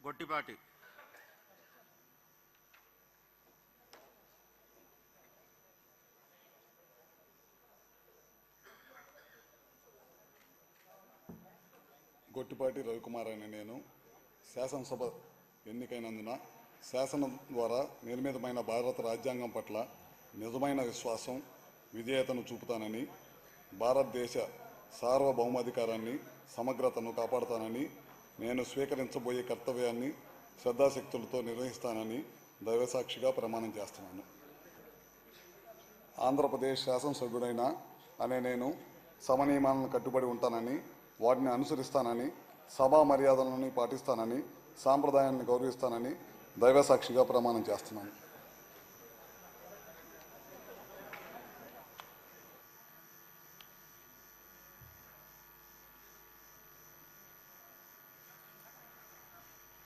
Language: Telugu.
గొట్టిపాటి గొట్టిపాటి రవికుమార్ అనే నేను శాసనసభ ఎన్నికైనందున శాసనం ద్వారా నిర్మితమైన భారత రాజ్యాంగం పట్ల నిజమైన విశ్వాసం విధేయతను చూపుతానని, భారతదేశ సార్వభౌమాధికారాన్ని సమగ్రతను కాపాడుతానని, నేను స్వీకరించబోయే కర్తవ్యాన్ని శ్రద్ధాశక్తులతో నిర్వహిస్తానని దైవసాక్షిగా ప్రమాణం చేస్తున్నాను. ఆంధ్రప్రదేశ్ శాసనసభ్యుడైన అనే నేను సభ నియమాలను కట్టుబడి ఉంటానని, వాటిని అనుసరిస్తానని, సభా మర్యాదలను పాటిస్తానని, సాంప్రదాయాన్ని గౌరవిస్తానని దైవసాక్షిగా ప్రమాణం చేస్తున్నాను.